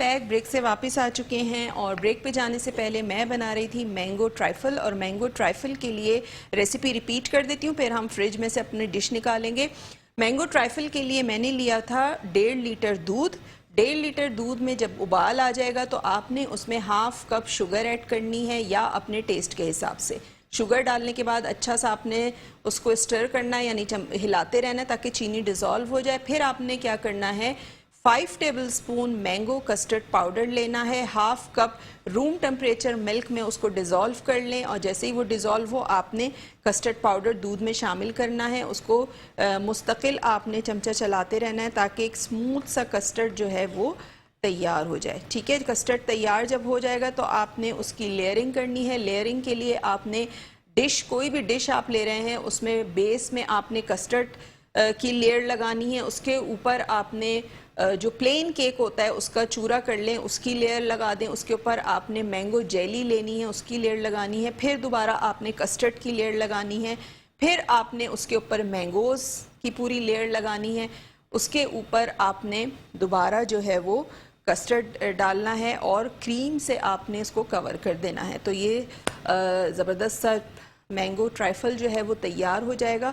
Back break से वापस आ चुके हैं और ब्रेक पे जाने से पहले मैं बना रही थी मैंगो ट्राइफल और मैंगो ट्राइफल के लिए रेसिपी रिपीट कर देती हूँ, फिर हम फ्रिज में से अपनी डिश निकालेंगे। मैंगो ट्राइफल के लिए मैंने लिया था 1.5 लीटर दूध। 1.5 लीटर दूध में जब उबाल आ जाएगा तो आपने उसमें हाफ कप शुगर ऐड करनी है या अपने टेस्ट के हिसाब से। शुगर डालने के बाद अच्छा सा आपने उसको स्टर करना है, यानी हिलाते रहना है ताकि चीनी डिज़ोल्व हो जाए। फिर आपने क्या करना है, 5 टेबलस्पून मैंगो कस्टर्ड पाउडर लेना है, half cup room temperature milk में उसको डिज़ोल्व कर लें और जैसे ही वो डिज़ोल्व हो आपने कस्टर्ड पाउडर दूध में शामिल करना है। उसको मुस्तकिल आपने चमचा चलाते रहना है ताकि एक स्मूथ सा कस्टर्ड जो है वो तैयार हो जाए। ठीक है, कस्टर्ड तैयार जब हो जाएगा तो आपने उसकी लेयरिंग करनी है। लेयरिंग के लिए आपने डिश, कोई भी डिश आप ले रहे हैं उसमें बेस में आपने कस्टर्ड की लेयर लगानी है, उसके ऊपर आपने जो प्लेन केक होता है उसका चूरा कर लें, उसकी लेयर लगा दें, उसके ऊपर आपने मैंगो जेली लेनी है, उसकी लेयर लगानी है, फिर दोबारा आपने कस्टर्ड की लेयर लगानी है, फिर आपने उसके ऊपर मैंगोज़ की पूरी लेयर लगानी है, उसके ऊपर आपने दोबारा जो है वो कस्टर्ड डालना है और क्रीम से आपने इसको कवर कर देना है। तो ये ज़बरदस्त सा मैंगो ट्राइफल जो है वो तैयार हो जाएगा।